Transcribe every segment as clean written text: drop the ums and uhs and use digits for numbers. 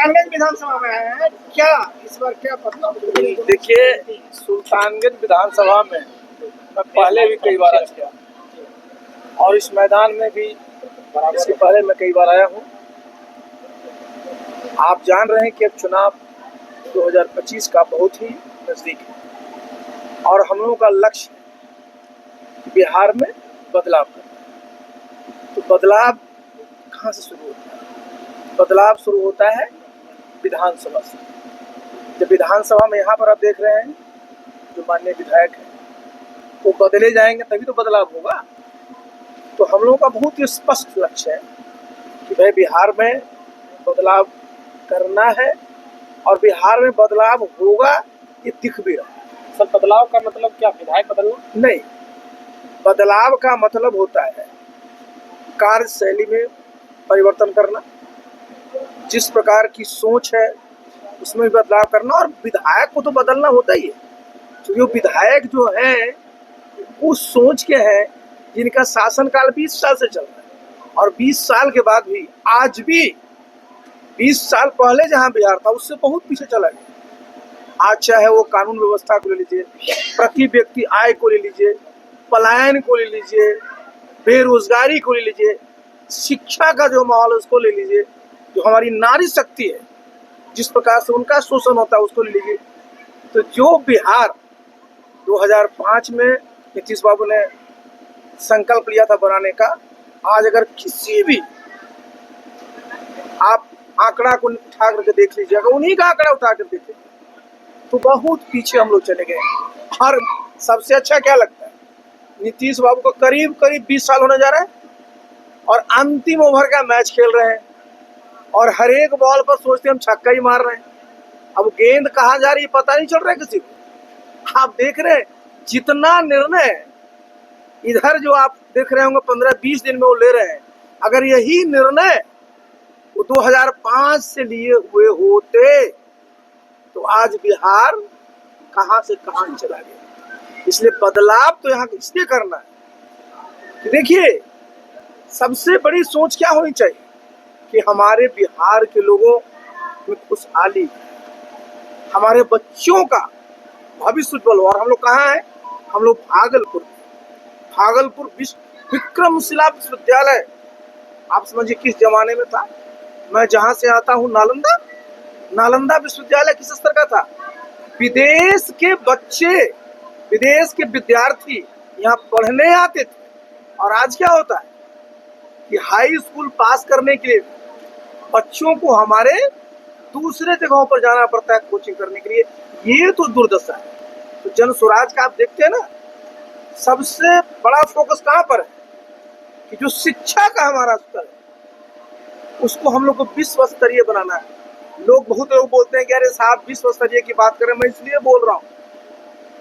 सुल्तानगंज विधानसभा में है, क्या इस बार क्या बदलाव? देखिए, सुल्तानगंज विधानसभा में मैं पहले भी कई बार आ चुका और इस मैदान में भी इससे पहले मैं कई बार आया हूँ। आप जान रहे हैं कि अब चुनाव 2025 का बहुत ही नजदीक है और हम लोगों का लक्ष्य बिहार में बदलाव करना। तो बदलाव कहाँ से शुरू होता है? बदलाव शुरू होता है विधानसभा से। जब विधानसभा में यहाँ पर आप देख रहे हैं जो माननीय विधायक हैं वो बदले जाएंगे तभी तो बदलाव होगा। तो हम लोगों का बहुत ही स्पष्ट लक्ष्य है कि भाई बिहार में बदलाव करना है और बिहार में बदलाव होगा, ये दिख भी रहा है। सर, बदलाव का मतलब क्या? विधायक बदलना नहीं, बदलाव का मतलब होता है कार्यशैली में परिवर्तन करना, जिस प्रकार की सोच है उसमें भी बदलाव करना। और विधायक को तो बदलना होता ही है, क्योंकि वो विधायक जो है उस सोच के हैं जिनका शासनकाल 20 साल से चल रहा है और 20 साल के बाद भी आज भी 20 साल पहले जहां बिहार था उससे बहुत पीछे चला गया। आज चाहे वो कानून व्यवस्था को ले लीजिए, प्रति व्यक्ति आय को ले लीजिए, पलायन को ले लीजिए, बेरोजगारी को ले लीजिए, शिक्षा का जो माहौल है उसको ले लीजिए, जो हमारी नारी शक्ति है जिस प्रकार से उनका शोषण होता है उसको ले लीजिए। तो जो बिहार 2005 में नीतीश बाबू ने संकल्प लिया था बनाने का, आज अगर किसी भी आप आंकड़ा को उठा करके देख लीजिएगा, उन्हीं का आंकड़ा उठा कर देख लीजिए तो बहुत पीछे हम लोग चले गए। और सबसे अच्छा क्या लगता है, नीतीश बाबू को करीब करीब 20 साल होने जा रहा है और अंतिम ओवर का मैच खेल रहे हैं और हर एक बॉल पर सोचते हम छक्का ही मार रहे हैं। अब गेंद कहाँ जा रही है पता नहीं चल रहा है किसी को। आप देख रहे हैं जितना निर्णय इधर जो आप देख रहे होंगे 15-20 दिन में वो ले रहे हैं, अगर यही निर्णय वो 2005 से लिए हुए होते तो आज बिहार कहां से कहां चला गया। इसलिए बदलाव तो यहाँ इसलिए करना है कि देखिए सबसे बड़ी सोच क्या होनी चाहिए कि हमारे बिहार के लोगों में खुशहाली, हमारे बच्चों का भविष्य उज्जवल हो। और हम लोग कहाँ हैं? हम लोग भागलपुर विक्रमशिला विश्वविद्यालय, आप समझिए किस जमाने में था। मैं जहां से आता हूँ नालंदा विश्वविद्यालय किस स्तर का था? विदेश के बच्चे, विदेश के विद्यार्थी यहाँ पढ़ने आते थे। और आज क्या होता है कि हाई स्कूल पास करने के लिए बच्चों को हमारे दूसरे जगहों पर जाना पड़ता है कोचिंग करने के लिए। ये तो दुर्दशा है। तो जन स्वराज का आप देखते हैं ना, सबसे बड़ा फोकस कहाँ पर है कि जो शिक्षा का हमारा स्तर है उसको हम लोग को विश्व स्तरीय बनाना है। बहुत लोग बोलते हैं कि अरे साहब विश्व स्तरीय की बात करें, मैं इसलिए बोल रहा हूँ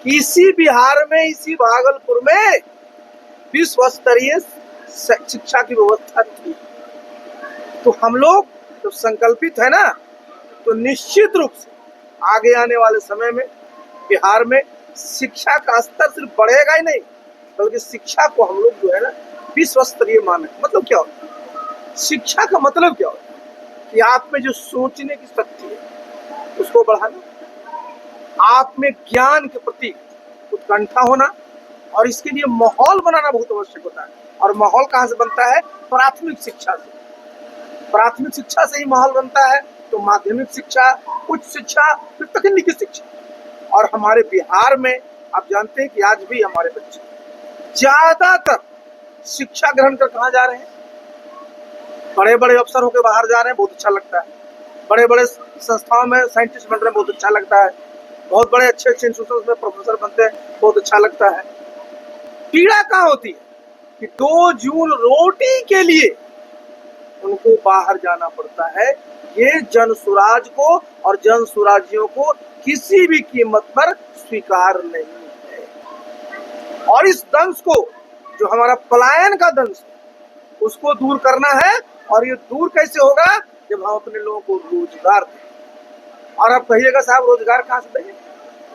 कि इसी बिहार में, इसी भागलपुर में विश्व स्तरीय शिक्षा की व्यवस्था थी। तो हम लोग जब संकल्पित है ना, तो निश्चित रूप से आगे आने वाले समय में बिहार में शिक्षा का स्तर सिर्फ बढ़ेगा ही नहीं, बल्कि शिक्षा को हम लोग जो है ना विश्व स्तरीय माने। मतलब क्या होता है शिक्षा का? मतलब क्या होता है कि आप में जो सोचने की शक्ति है उसको बढ़ाना, आप में ज्ञान के प्रति उत्कंठा होना, और इसके लिए माहौल बनाना बहुत आवश्यक होता है। और माहौल कहाँ से बनता है? प्राथमिक शिक्षा से। प्राथमिक शिक्षा से ही माहौल बनता है, तो माध्यमिक शिक्षा, उच्च शिक्षा, फिर तकनीकी शिक्षा। और हमारे बिहार में आप जानते हैं कि आज भी हमारे बच्चे ज्यादातर शिक्षा ग्रहण कर कहाँ जा रहे हैं? बड़े बड़े अफसर होकर बाहर जा रहे हैं, बहुत अच्छा लगता है। बड़े बड़े संस्थाओं में साइंटिस्ट बन रहे हैं, बहुत अच्छा लगता है। बहुत बड़े अच्छे इंस्टीट्यूशन में प्रोफेसर बनते हैं, बहुत अच्छा लगता है। पीड़ा कहाँ होती है कि 2 जून रोटी के लिए उनको बाहर जाना पड़ता है। ये जन स्वराज को और जन स्वराजियों को किसी भी कीमत पर स्वीकार नहीं है। और इस दंश को, जो हमारा पलायन का दंश, उसको दूर करना है। और ये दूर कैसे होगा? जब हम अपने लोगों को रोजगार दें। और आप कहिएगा साहब रोजगार कहाँ से देंगे?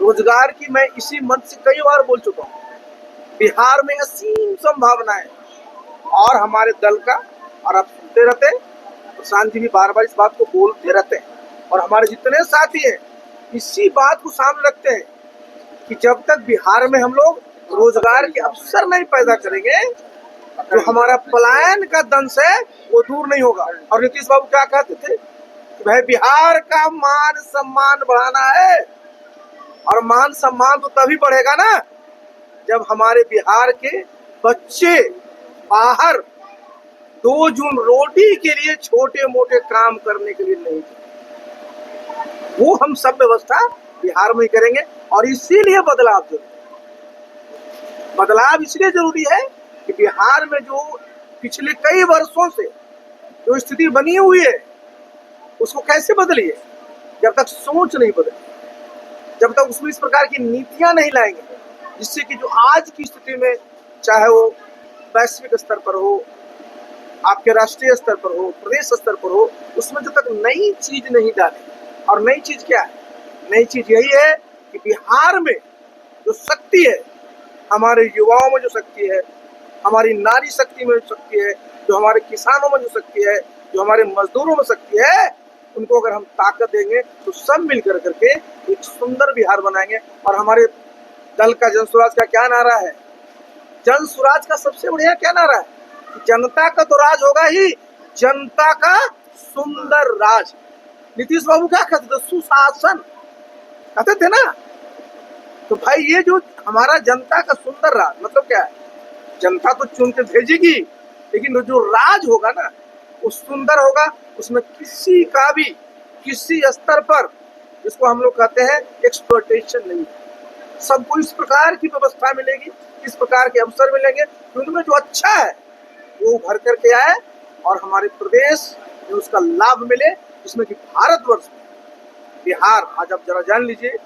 रोजगार की मैं इसी मंच से कई बार बोल चुका हूँ। बिहार में असीम संभावनाएं और हमारे दल का, और आप सुनते रहते हैं, प्रशांत जी भी बार बार इस बात को बोलते रहते हैं और हमारे जितने साथी हैं इसी बात को सामने रखते हैं कि जब तक बिहार में हम लोग रोजगार के अवसर नहीं पैदा करेंगे तो हमारा पलायन का दंश है वो दूर नहीं होगा। और नीतीश बाबू क्या कहते थे कि भाई बिहार का मान सम्मान बढ़ाना है, और मान सम्मान तो तभी बढ़ेगा ना जब हमारे बिहार के बच्चे बाहर 2 जून रोटी के लिए छोटे मोटे काम करने के लिए नहीं, वो हम सब व्यवस्था बिहार में ही करेंगे। और इसीलिए बदलाव इसलिए जरूरी है कि बिहार में जो पिछले कई वर्षों से जो स्थिति बनी हुई है उसको कैसे बदलिए, जब तक सोच नहीं बदले, जब तक उसमें इस प्रकार की नीतियां नहीं लाएंगे जिससे कि जो आज की स्थिति में चाहे वो वैश्विक स्तर पर हो, आपके राष्ट्रीय स्तर पर हो, प्रदेश स्तर पर हो, उसमें जब तक नई चीज नहीं डाले। और नई चीज क्या है? नई चीज यही है कि बिहार में जो शक्ति है, हमारे युवाओं में जो शक्ति है, हमारी नारी शक्ति में जो शक्ति है, जो हमारे किसानों में जो शक्ति है, जो हमारे मजदूरों में शक्ति है, उनको अगर हम ताकत देंगे तो सब मिलकर करके एक सुंदर बिहार बनाएंगे। और हमारे दल का जन स्वराज का क्या नारा है? जन स्वराज का सबसे बढ़िया क्या नारा है? जनता का तो राज होगा ही, जनता का सुंदर राज। नीतीश बाबू क्या कहते थे? सुशासन कहते थे ना। तो भाई ये जो हमारा जनता का सुंदर राज मतलब क्या है? जनता तो चुन के भेजेगी, लेकिन जो राज होगा ना वो सुंदर होगा, उसमें किसी का भी किसी स्तर पर, जिसको हम लोग कहते हैं एक्सप्लॉयटेशन नहीं, सबको इस प्रकार की व्यवस्था मिलेगी, इस प्रकार के अवसर मिलेंगे कि उनमें जो अच्छा है वो भर करके आए और हमारे प्रदेश में उसका लाभ मिले, जिसमें कि भारतवर्ष में बिहार, आज आप जरा जान लीजिए